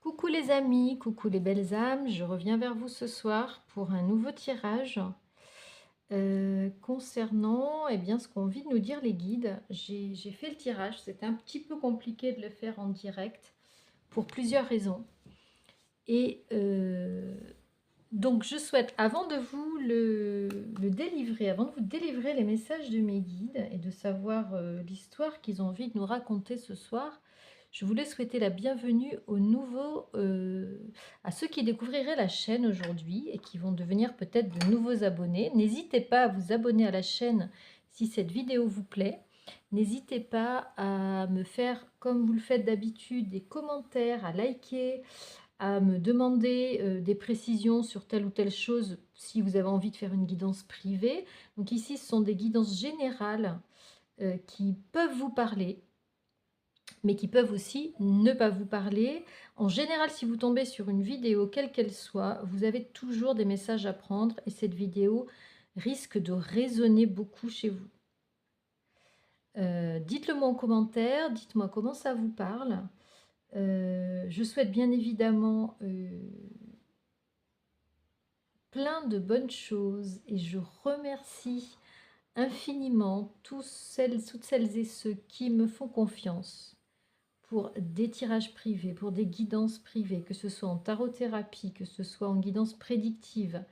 Coucou les amis, coucou les belles âmes, je reviens vers vous ce soir pour un nouveau tirage concernant ce qu'ont envie de nous dire les guides. J'ai fait le tirage, c'était un petit peu compliqué de le faire en direct pour plusieurs raisons. Et donc je souhaite, avant de vous le délivrer, avant de vous délivrer les messages de mes guides et de savoir l'histoire qu'ils ont envie de nous raconter ce soir, je voulais souhaiter la bienvenue aux nouveaux, à ceux qui découvriraient la chaîne aujourd'hui et qui vont devenir peut-être de nouveaux abonnés. N'hésitez pas à vous abonner à la chaîne si cette vidéo vous plaît. N'hésitez pas à me faire, comme vous le faites d'habitude, des commentaires, à liker, à me demander des précisions sur telle ou telle chose si vous avez envie de faire une guidance privée. Donc ici, ce sont des guidances générales qui peuvent vous parler, mais qui peuvent aussi ne pas vous parler. En général, si vous tombez sur une vidéo, quelle qu'elle soit, vous avez toujours des messages à prendre et cette vidéo risque de résonner beaucoup chez vous. Dites-le moi en commentaire, dites-moi comment ça vous parle. Je souhaite bien évidemment plein de bonnes choses et je remercie infiniment toutes celles et ceux qui me font confiance pour des tirages privés, pour des guidances privées, que ce soit en tarothérapie, que ce soit en guidance prédictive,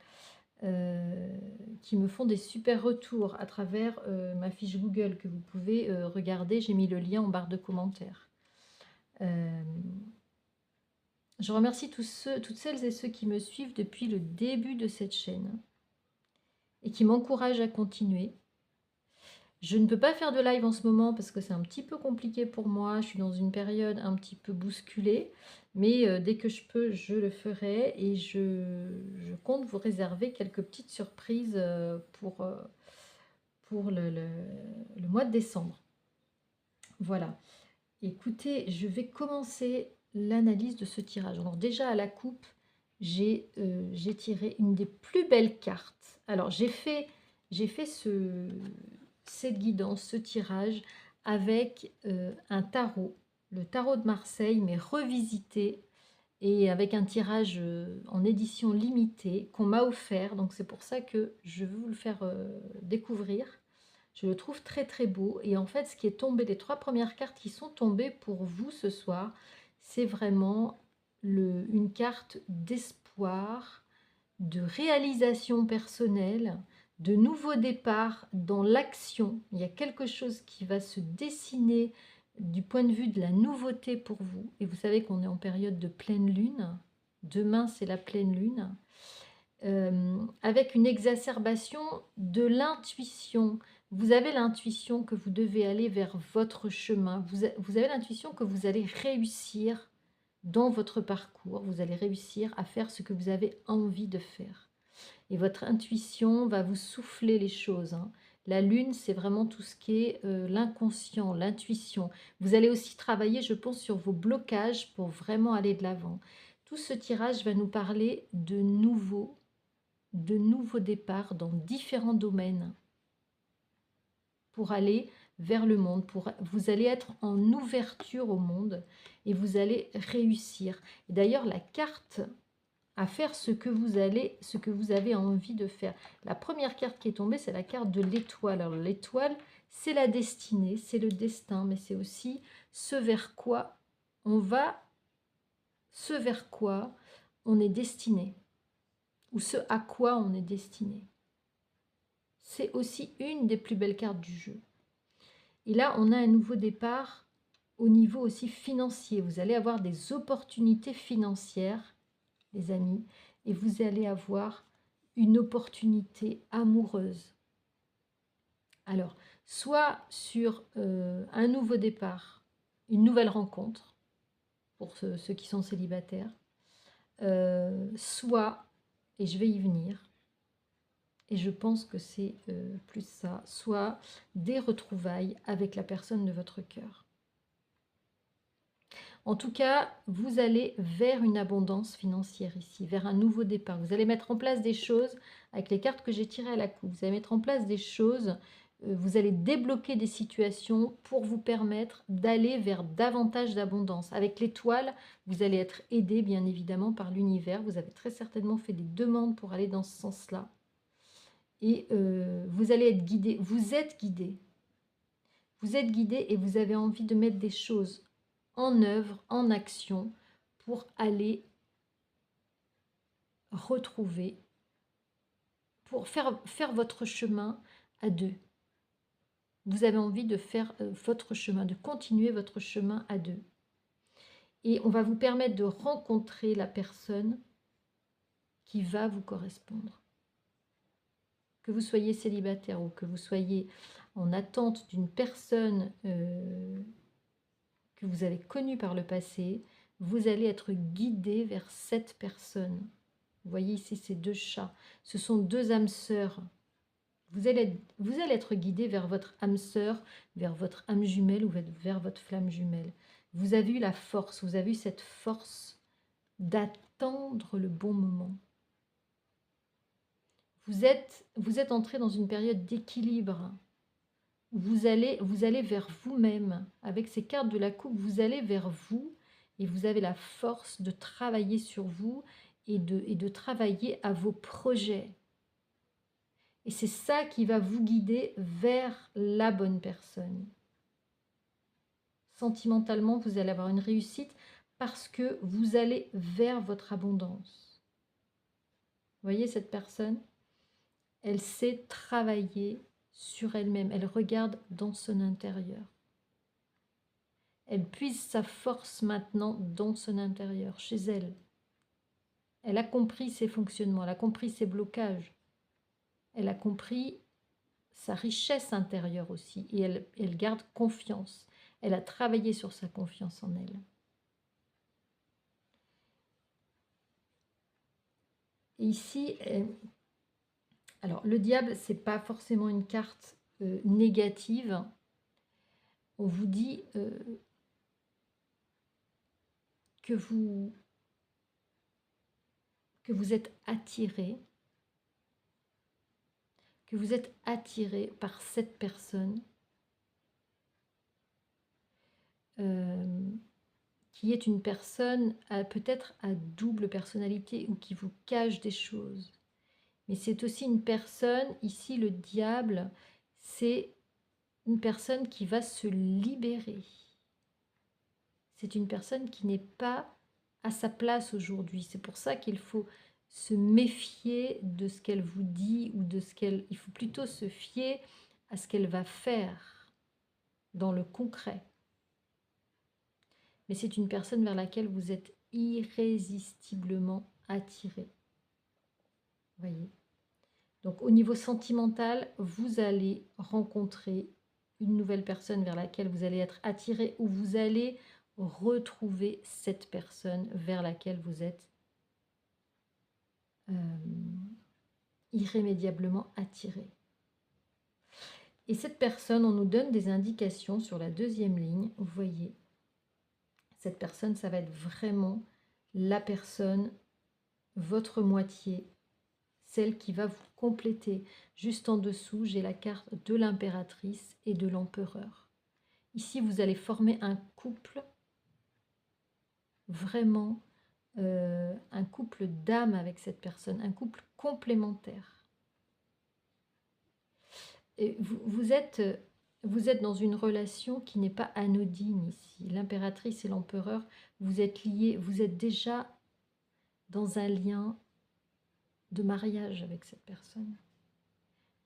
qui me font des super retours à travers ma fiche Google que vous pouvez regarder. J'ai mis le lien en barre de commentaires. Je remercie toutes celles et ceux qui me suivent depuis le début de cette chaîne et qui m'encouragent à continuer. Je ne peux pas faire de live en ce moment parce que c'est un petit peu compliqué pour moi. Je suis dans une période un petit peu bousculée. Mais dès que je peux, je le ferai. Et je compte vous réserver quelques petites surprises pour le mois de décembre. Voilà. Écoutez, je vais commencer l'analyse de ce tirage. Alors déjà à la coupe, j'ai tiré une des plus belles cartes. Alors j'ai fait cette guidance, ce tirage avec un tarot, le tarot de Marseille, mais revisité et avec un tirage en édition limitée qu'on m'a offert. Donc c'est pour ça que je veux vous le faire découvrir. Je le trouve très très beau. Et en fait, ce qui est tombé, les trois premières cartes qui sont tombées pour vous ce soir, c'est vraiment une carte d'espoir, de réalisation personnelle, de nouveau départ dans l'action. Il y a quelque chose qui va se dessiner du point de vue de la nouveauté pour vous. Et vous savez qu'on est en période de pleine lune. Demain, c'est la pleine lune. Avec une exacerbation de l'intuition. Vous avez l'intuition que vous devez aller vers votre chemin. Vous avez l'intuition que vous allez réussir dans votre parcours. Vous allez réussir à faire ce que vous avez envie de faire. Et votre intuition va vous souffler les choses, hein. La lune, c'est vraiment tout ce qui est l'inconscient, l'intuition. Vous allez aussi travailler, je pense, sur vos blocages pour vraiment aller de l'avant. Tout ce tirage va nous parler de nouveaux départs dans différents domaines pour aller vers le monde. Vous allez être en ouverture au monde et vous allez réussir. D'ailleurs, la carte à faire ce que vous avez envie de faire. La première carte qui est tombée, c'est la carte de l'étoile. Alors l'étoile, c'est la destinée, c'est le destin, mais c'est aussi ce vers quoi on va, ce vers quoi on est destiné, ou ce à quoi on est destiné. C'est aussi une des plus belles cartes du jeu. Et là, on a un nouveau départ au niveau aussi financier. Vous allez avoir des opportunités financières, les amis, et vous allez avoir une opportunité amoureuse. Alors, soit sur un nouveau départ, une nouvelle rencontre, pour ceux qui sont célibataires, soit, et je vais y venir, et je pense que c'est plus ça, soit des retrouvailles avec la personne de votre cœur. En tout cas, vous allez vers une abondance financière ici, vers un nouveau départ. Vous allez mettre en place des choses, avec les cartes que j'ai tirées à la coupe, vous allez mettre en place des choses vous allez débloquer des situations pour vous permettre d'aller vers davantage d'abondance. Avec l'étoile, vous allez être aidé bien évidemment par l'univers. Vous avez très certainement fait des demandes pour aller dans ce sens-là. Et vous allez être guidé. Vous êtes guidé. Vous êtes guidé et vous avez envie de mettre des choses en œuvre, en action, pour aller retrouver, pour faire votre chemin à deux. Vous avez envie de faire votre chemin, de continuer votre chemin à deux. Et on va vous permettre de rencontrer la personne qui va vous correspondre. Que vous soyez célibataire ou que vous soyez en attente d'une personne que vous avez connue par le passé, vous allez être guidé vers cette personne. Vous voyez ici ces deux chats. Ce sont deux âmes sœurs. Vous allez être guidé vers votre âme sœur, vers votre âme jumelle ou vers votre flamme jumelle. Vous avez eu la force, vous avez eu cette force d'attendre le bon moment. Vous êtes entré dans une période d'équilibre. Vous allez vers vous-même. Avec ces cartes de la coupe, vous allez vers vous et vous avez la force de travailler sur vous et de travailler à vos projets. Et c'est ça qui va vous guider vers la bonne personne. Sentimentalement, vous allez avoir une réussite parce que vous allez vers votre abondance. Vous voyez cette personne? Elle sait travailler sur elle-même. Elle regarde dans son intérieur. Elle puise sa force maintenant dans son intérieur, chez elle. Elle a compris ses fonctionnements, elle a compris ses blocages. Elle a compris sa richesse intérieure aussi. Et elle garde confiance. Elle a travaillé sur sa confiance en elle. Et ici, alors le diable, ce n'est pas forcément une carte négative. On vous dit que vous êtes attiré, par cette personne qui est une personne peut-être à double personnalité ou qui vous cache des choses. Mais c'est aussi une personne, ici le diable, c'est une personne qui va se libérer. C'est une personne qui n'est pas à sa place aujourd'hui. C'est pour ça qu'il faut se méfier de ce qu'elle vous dit ou de ce qu'elle... Il faut plutôt se fier à ce qu'elle va faire dans le concret. Mais c'est une personne vers laquelle vous êtes irrésistiblement attiré. Voyez. Donc au niveau sentimental, vous allez rencontrer une nouvelle personne vers laquelle vous allez être attiré ou vous allez retrouver cette personne vers laquelle vous êtes irrémédiablement attiré. Et cette personne, on nous donne des indications sur la deuxième ligne. Vous voyez, cette personne, ça va être vraiment la personne, votre moitié, celle qui va vous compléter. Juste en dessous, j'ai la carte de l'impératrice et de l'empereur. Ici, vous allez former un couple, vraiment un couple d'âme avec cette personne, un couple complémentaire. Et vous êtes dans une relation qui n'est pas anodine ici. L'impératrice et l'empereur, vous êtes liés, vous êtes déjà dans un lien de mariage avec cette personne.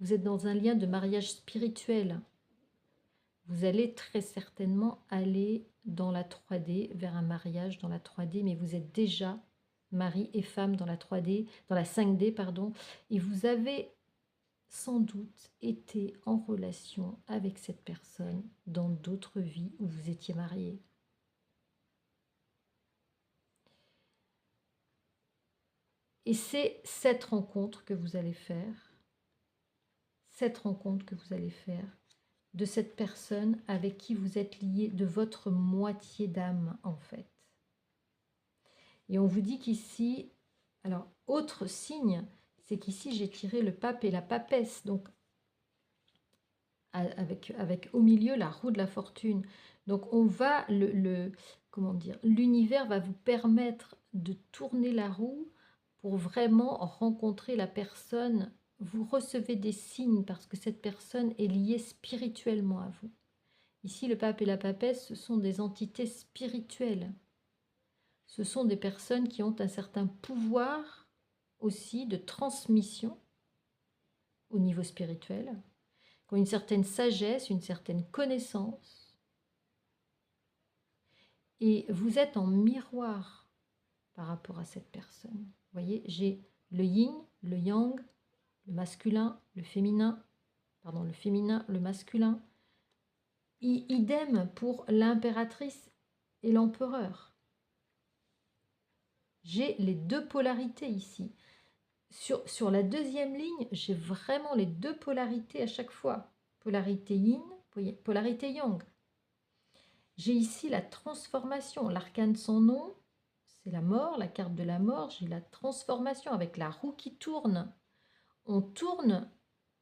Vous êtes dans un lien de mariage spirituel. Vous allez très certainement aller dans la 3D, vers un mariage dans la 3D, mais vous êtes déjà mari et femme dans la 3D, dans la 5D, pardon, et vous avez sans doute été en relation avec cette personne dans d'autres vies où vous étiez mariés. Et c'est cette rencontre que vous allez faire, de cette personne avec qui vous êtes lié, de votre moitié d'âme en fait. Et on vous dit qu'ici, alors autre signe, c'est qu'ici j'ai tiré le pape et la papesse. Donc avec au milieu la roue de la fortune. Donc on va, comment dire, l'univers va vous permettre de tourner la roue pour vraiment rencontrer la personne. Vous recevez des signes parce que cette personne est liée spirituellement à vous. Ici, le pape et la papesse, ce sont des entités spirituelles. Ce sont des personnes qui ont un certain pouvoir aussi de transmission au niveau spirituel, qui ont une certaine sagesse, une certaine connaissance. Et vous êtes en miroir par rapport à cette personne. Vous voyez, j'ai le yin, le yang, le masculin, le féminin, le masculin. Idem pour l'impératrice et l'empereur. J'ai les deux polarités ici. Sur la deuxième ligne, j'ai vraiment les deux polarités à chaque fois. Polarité yin, polarité yang. J'ai ici la transformation. L'arcane sans nom, c'est la mort, la carte de la mort. J'ai la transformation avec la roue qui tourne. On tourne,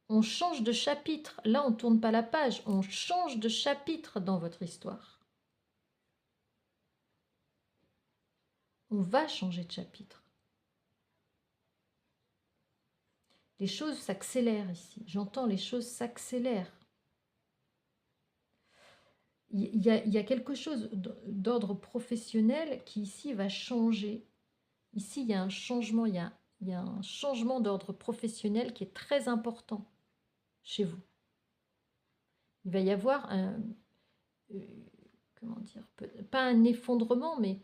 on change de chapitre. Là, on ne tourne pas la page, on change de chapitre dans votre histoire. On va changer de chapitre. Les choses s'accélèrent ici. J'entends les choses s'accélèrent. Il y a quelque chose d'ordre professionnel qui ici va changer. Ici, il y a un changement, il y a un changement d'ordre professionnel qui est très important chez vous. Il va y avoir un, comment dire, pas un effondrement, mais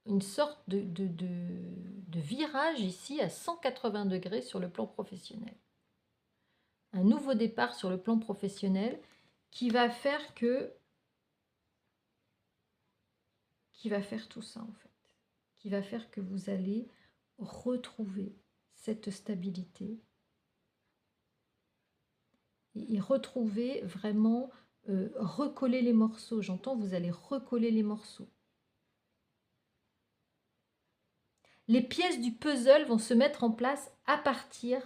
une sorte de virage ici à 180 degrés sur le plan professionnel. Un nouveau départ sur le plan professionnel qui va faire tout ça en fait, qui va faire que vous allez retrouver cette stabilité et retrouver vraiment, recoller les morceaux. J'entends, vous allez recoller les morceaux. Les pièces du puzzle vont se mettre en place à partir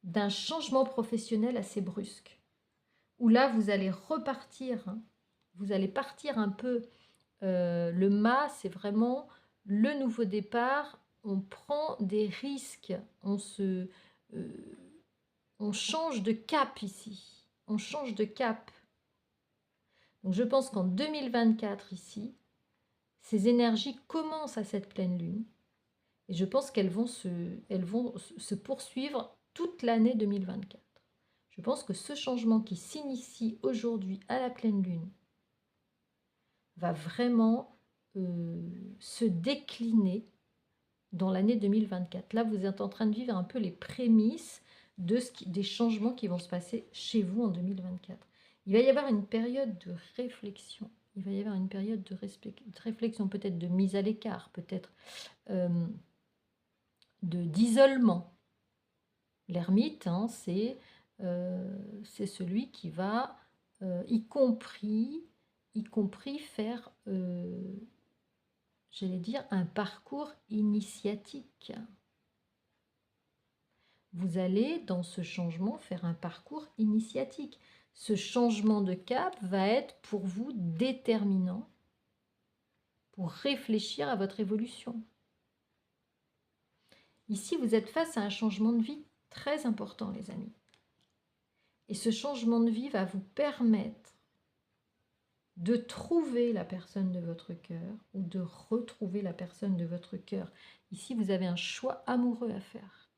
d'un changement professionnel assez brusque, où là vous allez repartir, hein, vous allez partir un peu, le mât, c'est vraiment le nouveau départ, on prend des risques, on change de cap ici, on change de cap. Donc je pense qu'en 2024 ici, ces énergies commencent à cette pleine lune, et je pense qu'elles vont se poursuivre toute l'année 2024. Je pense que ce changement qui s'initie aujourd'hui à la pleine lune va vraiment se décliner dans l'année 2024. Là, vous êtes en train de vivre un peu les prémices des changements qui vont se passer chez vous en 2024. Il va y avoir une période de réflexion. Il va y avoir une période de réflexion, peut-être de mise à l'écart, peut-être d'isolement. L'ermite, hein, c'est celui qui va, y compris faire, j'allais dire, un parcours initiatique. Vous allez, dans ce changement, faire un parcours initiatique. Ce changement de cap va être pour vous déterminant pour réfléchir à votre évolution. Ici, vous êtes face à un changement de vie très important, les amis. Et ce changement de vie va vous permettre de trouver la personne de votre cœur ou de retrouver la personne de votre cœur. Ici, vous avez un choix amoureux à faire.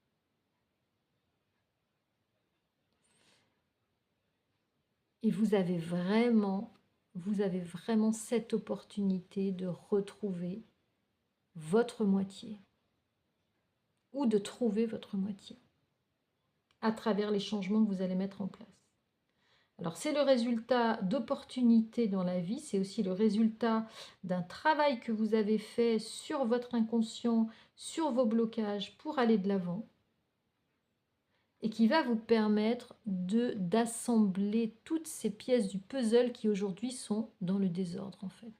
Et vous avez vraiment cette opportunité de retrouver votre moitié ou de trouver votre moitié à travers les changements que vous allez mettre en place. Alors, c'est le résultat d'opportunités dans la vie, c'est aussi le résultat d'un travail que vous avez fait sur votre inconscient, sur vos blocages pour aller de l'avant et qui va vous permettre d'assembler toutes ces pièces du puzzle qui aujourd'hui sont dans le désordre en fait.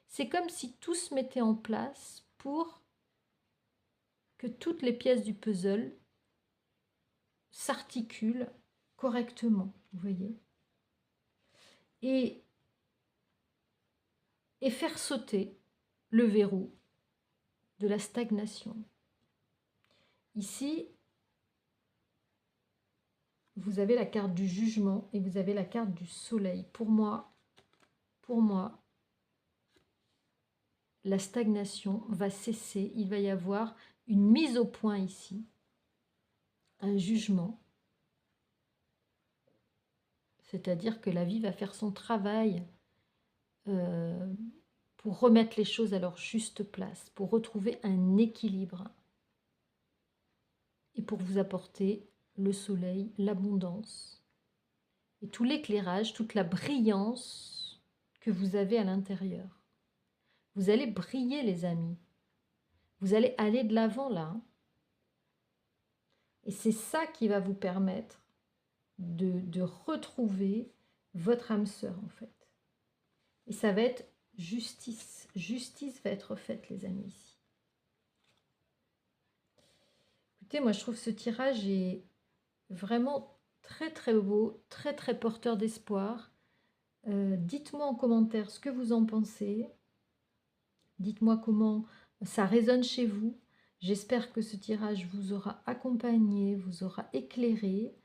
C'est comme si tout se mettait en place pour que toutes les pièces du puzzle s'articule correctement, vous voyez, et, et faire sauter le verrou de la stagnation. Ici, vous avez la carte du jugement et vous avez la carte du soleil. Pour moi, la stagnation va cesser. Il va y avoir une mise au point ici, un jugement. C'est-à-dire que la vie va faire son travail pour remettre les choses à leur juste place, pour retrouver un équilibre et pour vous apporter le soleil, l'abondance et tout l'éclairage, toute la brillance que vous avez à l'intérieur. Vous allez briller, les amis. Vous allez aller de l'avant là. Et c'est ça qui va vous permettre de retrouver votre âme sœur, en fait. Et ça va être justice. Justice va être faite, les amis, ici. Écoutez, moi, je trouve ce tirage est vraiment très, très beau, très, très porteur d'espoir. Dites-moi en commentaire ce que vous en pensez. Dites-moi comment ça résonne chez vous. J'espère que ce tirage vous aura accompagné, vous aura éclairé.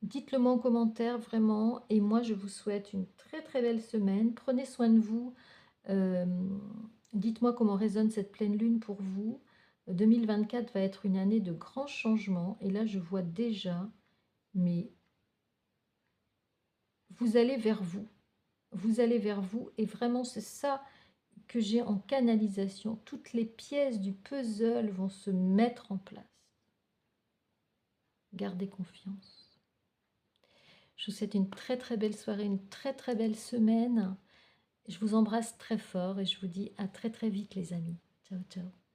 Dites-le moi en commentaire vraiment. Et moi, je vous souhaite une très très belle semaine. Prenez soin de vous. Dites-moi comment résonne cette pleine lune pour vous. 2024 va être une année de grands changements. Et là, je vois déjà, mais vous allez vers vous. Vous allez vers vous. Et vraiment, c'est ça que j'ai en canalisation. Toutes les pièces du puzzle vont se mettre en place. Gardez confiance. Je vous souhaite une très très belle soirée, une très très belle semaine. Je vous embrasse très fort et je vous dis à très très vite, les amis. Ciao, ciao.